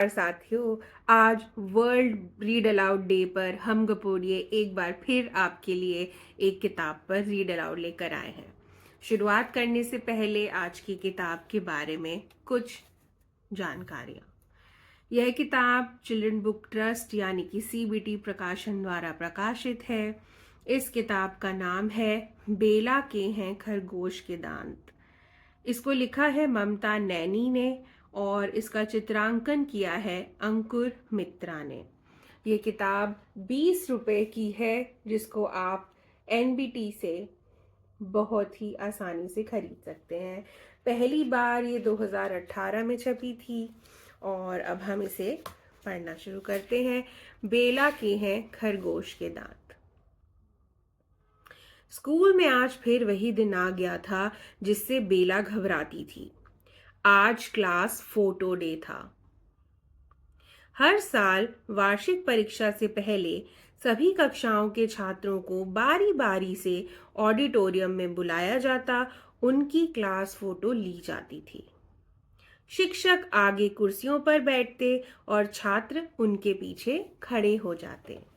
साथियों, आज world read aloud day पर हम गपोड़िए एक बार फिर आपके लिए एक किताब पर रीड अलाउड लेकर आए हैं। शुरुआत करने से पहले आज की किताब के बारे में कुछ जानकारियाँ। यह किताब चिल्ड्रन बुक ट्रस्ट यानी कि सीबीटी प्रकाशन द्वारा प्रकाशित है। इस किताब का नाम है बेला के हैं खरगोश के दांत। इसको लिखा है ममता नैनी ने और इसका चित्रांकन किया है अंकुर मित्रा ने। ये किताब 20 रुपए की है, जिसको आप एनबीटी से बहुत ही आसानी से खरीद सकते हैं। पहली बार ये 2018 में छपी थी और अब हम इसे पढ़ना शुरू करते हैं। बेला के हैं खरगोश के दांत। स्कूल में आज फिर वही दिन आ गया था जिससे बेला घबराती थी। आज क्लास फोटो डे था। हर साल वार्षिक परीक्षा से पहले सभी कक्षाओं के छात्रों को बारी बारी से ऑडिटोरियम में बुलाया जाता, उनकी क्लास फोटो ली जाती थी। शिक्षक आगे कुर्सियों पर बैठते और छात्र उनके पीछे खड़े हो जाते।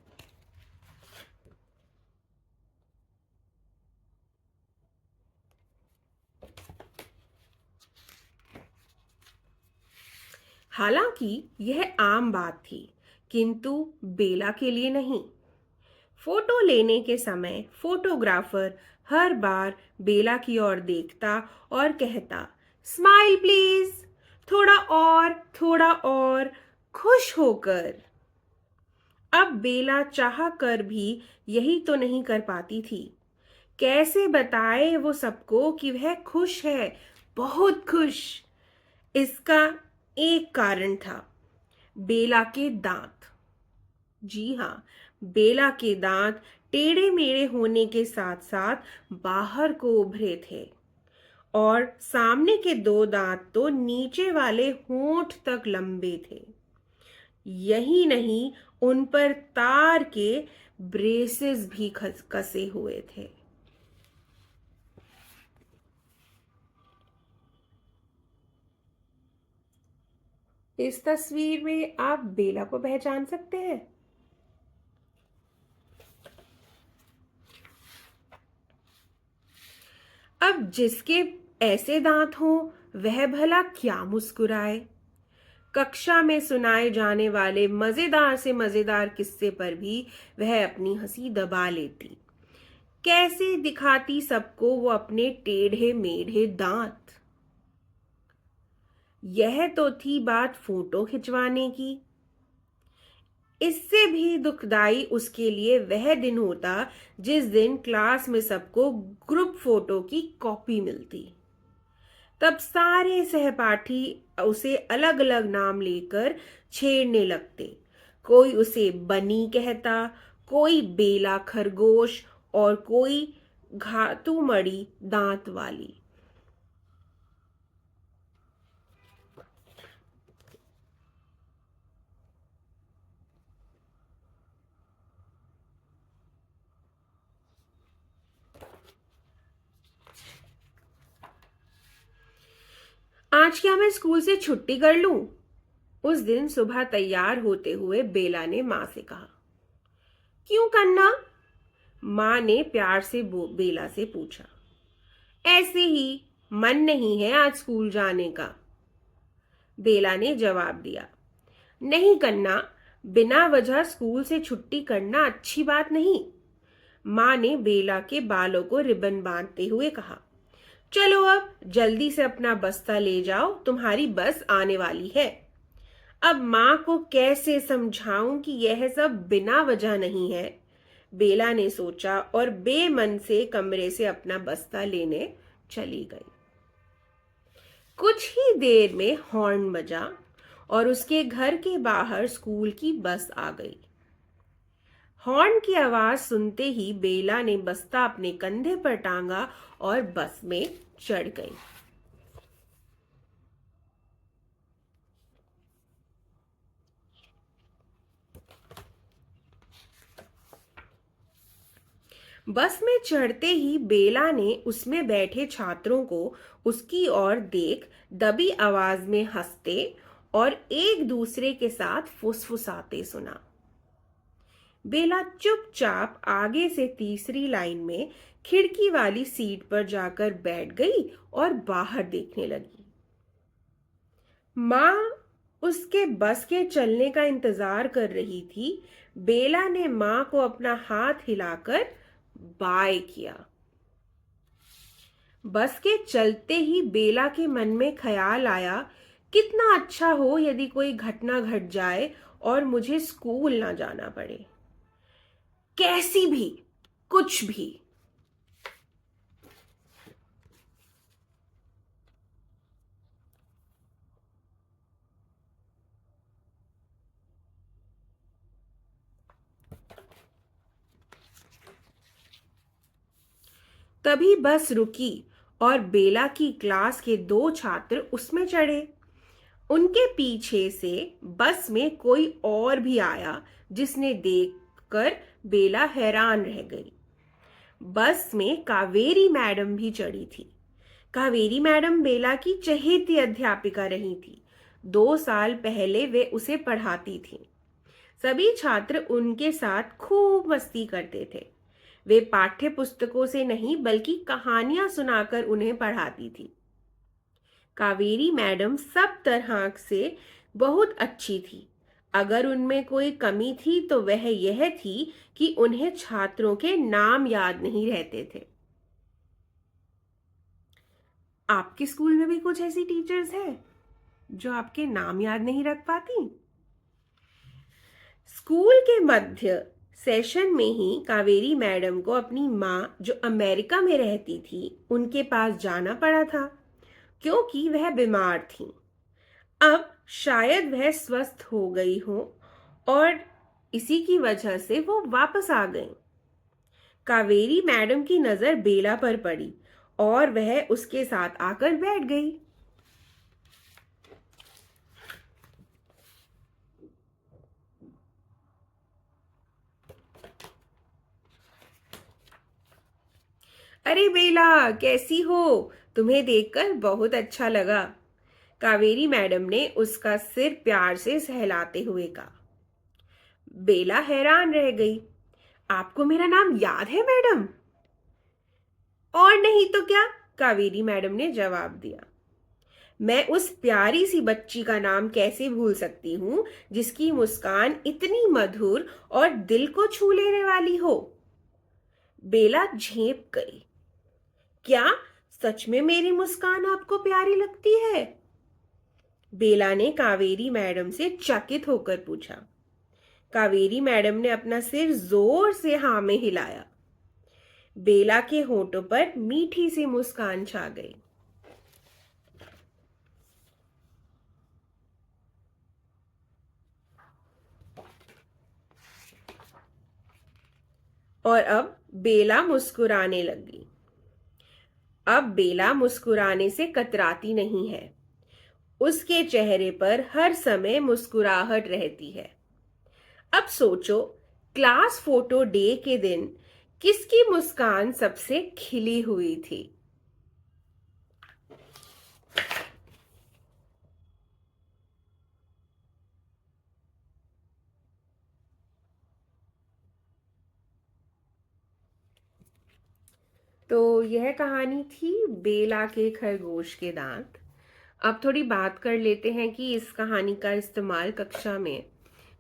हालांकि यह आम बात थी, किंतु बेला के लिए नहीं। फोटो लेने के समय फोटोग्राफर हर बार बेला की ओर देखता और कहता, स्माइल प्लीज, थोड़ा और, खुश होकर। अब बेला चाह कर भी यही तो नहीं कर पाती थी। कैसे बताए वो सबको कि वह खुश है, बहुत खुश। इसका एक कारण था, बेला के दांत। जी हाँ, बेला के दांत टेढ़े मेढ़े होने के साथ साथ बाहर को उभरे थे और सामने के 2 दांत तो नीचे वाले होंठ तक लंबे थे। यही नहीं, उन पर तार के ब्रेसेस भी कसे हुए थे। इस तस्वीर में आप बेला को पहचान सकते हैं। अब जिसके ऐसे दांत हों, वह भला क्या मुस्कुराए। कक्षा में सुनाए जाने वाले मजेदार से मजेदार किस्से पर भी वह अपनी हंसी दबा लेती। कैसे दिखाती सबको वो अपने टेढ़े मेढ़े दांत। यह तो थी बात फोटो खिंचवाने की। इससे भी दुखदाई उसके लिए वह दिन होता जिस दिन क्लास में सबको ग्रुप फोटो की कॉपी मिलती। तब सारे सहपाठी उसे अलग अलग नाम लेकर छेड़ने लगते। कोई उसे बनी कहता, कोई बेला खरगोश और कोई घातू मड़ी दांत वाली। आज क्या मैं स्कूल से छुट्टी कर लूं? उस दिन सुबह तैयार होते हुए बेला ने मां से कहा। क्यों कन्ना? मां ने प्यार से बेला से पूछा। ऐसे ही, मन नहीं है आज स्कूल जाने का, बेला ने जवाब दिया। नहीं कन्ना, बिना वजह स्कूल से छुट्टी करना अच्छी बात नहीं। मां ने बेला के बालों को रिबन बांधते हुए कहा। चलो अब जल्दी से अपना बस्ता ले जाओ, तुम्हारी बस आने वाली है। अब मां को कैसे समझाऊं कि यह सब बिना वजह नहीं है। बेला ने सोचा और बेमन से कमरे से अपना बस्ता लेने चली गई। कुछ ही देर में हॉर्न बजा और उसके घर के बाहर स्कूल की बस आ गई। हॉर्न की आवाज सुनते ही बेला ने बस्ता अपने कंधे पर टांगा और बस में चढ़ गई। बस में चढ़ते ही बेला ने उसमें बैठे छात्रों को उसकी ओर देख दबी आवाज में हंसते और एक दूसरे के साथ फुसफुसाते सुना। बेला चुपचाप आगे से तीसरी लाइन में खिड़की वाली सीट पर जाकर बैठ गई और बाहर देखने लगी। माँ उसके बस के चलने का इंतजार कर रही थी। बेला ने माँ को अपना हाथ हिलाकर बाय किया। बस के चलते ही बेला के मन में ख्याल आया, कितना अच्छा हो यदि कोई घटना घट जाए और मुझे स्कूल ना जाना पड़े। कैसी भी, कुछ भी। तभी बस रुकी और बेला की क्लास के दो छात्र उसमें चढ़े। उनके पीछे से बस में कोई और भी आया, जिसने देखकर बेला हैरान रह गई। बस में कावेरी मैडम भी चढ़ी थी। कावेरी मैडम बेला की चहेती अध्यापिका रही थी। 2 साल पहले वे उसे पढ़ाती थीं। सभी छात्र उनके साथ खूब मस्ती करते थे। वे पाठ्य पुस्तकों से नहीं बल्कि कहानियां सुनाकर उन्हें पढ़ाती थी। कावेरी मैडम सब तरह से बहुत अच्छी थी। अगर उनमें कोई कमी थी तो वह यह थी कि उन्हें छात्रों के नाम याद नहीं रहते थे। आपके स्कूल में भी कुछ ऐसी टीचर्स हैं जो आपके नाम याद नहीं रख पाती? स्कूल के मध्य सेशन में ही कावेरी मैडम को अपनी माँ, जो अमेरिका में रहती थी, उनके पास जाना पड़ा था, क्योंकि वह बीमार थी। अब शायद वह स्वस्थ हो गई हो और इसी की वजह से वो वापस आ गई। कावेरी मैडम की नजर बेला पर पड़ी और वह उसके साथ आकर बैठ गई। अरे बेला, कैसी हो? तुम्हें देखकर बहुत अच्छा लगा। कावेरी मैडम ने उसका सिर प्यार से सहलाते हुए कहा। बेला हैरान रह गई। आपको मेरा नाम याद है मैडम? और नहीं तो क्या, कावेरी मैडम ने जवाब दिया। मैं उस प्यारी सी बच्ची का नाम कैसे भूल सकती हूँ जिसकी मुस्कान इतनी मधुर और दिल को छू लेने वाली हो। बेला झेप गई। क्या सच में मेरी मुस्कान आपको प्यारी लगती है? बेला ने कावेरी मैडम से चकित होकर पूछा। कावेरी मैडम ने अपना सिर जोर से हाँ में हिलाया। बेला के होठों पर मीठी सी मुस्कान छा गई। और अब बेला मुस्कुराने लगी। अब बेला मुस्कुराने से कतराती नहीं है। उसके चेहरे पर हर समय मुस्कुराहट रहती है। अब सोचो, क्लास फोटो डे के दिन किसकी मुस्कान सबसे खिली हुई थी? तो यह कहानी थी बेला के खरगोश के दांत। अब थोड़ी बात कर लेते हैं कि इस कहानी का इस्तेमाल कक्षा में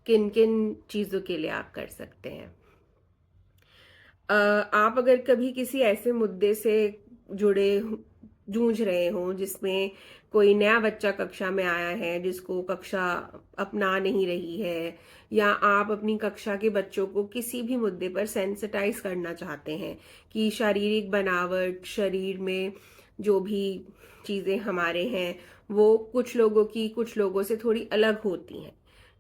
किन किन चीज़ों के लिए आप कर सकते हैं। आप अगर कभी किसी ऐसे मुद्दे से जुड़े जूझ रहे हो जिसमें कोई नया बच्चा कक्षा में आया है जिसको कक्षा अपना नहीं रही है, या आप अपनी कक्षा के बच्चों को किसी भी मुद्दे पर सेंसिटाइज करना चाहते हैं कि शारीरिक बनावट, शरीर में जो भी चीज़ें हमारे हैं वो कुछ लोगों की कुछ लोगों से थोड़ी अलग होती हैं,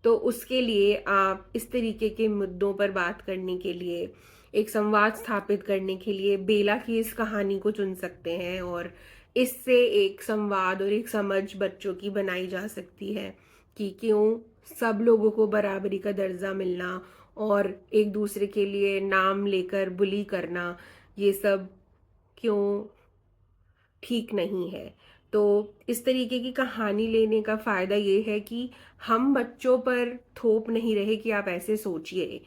तो उसके लिए आप इस तरीके के मुद्दों पर बात करने के लिए, एक संवाद स्थापित करने के लिए बेला की इस कहानी को चुन सकते हैं और इससे एक संवाद और एक समझ बच्चों की बनाई जा सकती है कि क्यों सब लोगों को बराबरी का दर्जा मिलना और एक दूसरे के लिए नाम लेकर बुली करना, ये सब क्यों ठीक नहीं है। तो इस तरीके की कहानी लेने का फ़ायदा ये है कि हम बच्चों पर थोप नहीं रहे कि आप ऐसे सोचिए,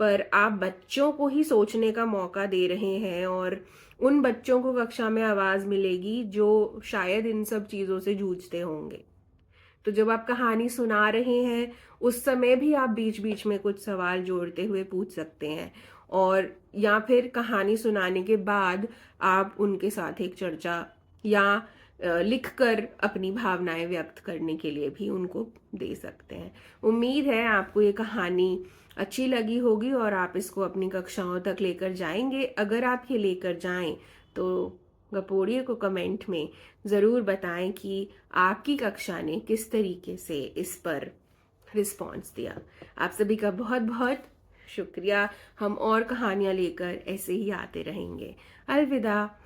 पर आप बच्चों को ही सोचने का मौका दे रहे हैं, और उन बच्चों को कक्षा में आवाज़ मिलेगी जो शायद इन सब चीज़ों से जूझते होंगे। तो जब आप कहानी सुना रहे हैं, उस समय भी आप बीच बीच में कुछ सवाल जोड़ते हुए पूछ सकते हैं, और या फिर कहानी सुनाने के बाद आप उनके साथ एक चर्चा या लिख कर अपनी भावनाएं व्यक्त करने के लिए भी उनको दे सकते हैं। उम्मीद है आपको ये कहानी अच्छी लगी होगी और आप इसको अपनी कक्षाओं तक लेकर जाएंगे। अगर आप ये लेकर जाएं तो गपोड़िए को कमेंट में ज़रूर बताएं कि आपकी कक्षा ने किस तरीके से इस पर रिस्पॉन्स दिया। आप सभी का बहुत बहुत शुक्रिया। हम और कहानियाँ लेकर ऐसे ही आते रहेंगे। अलविदा।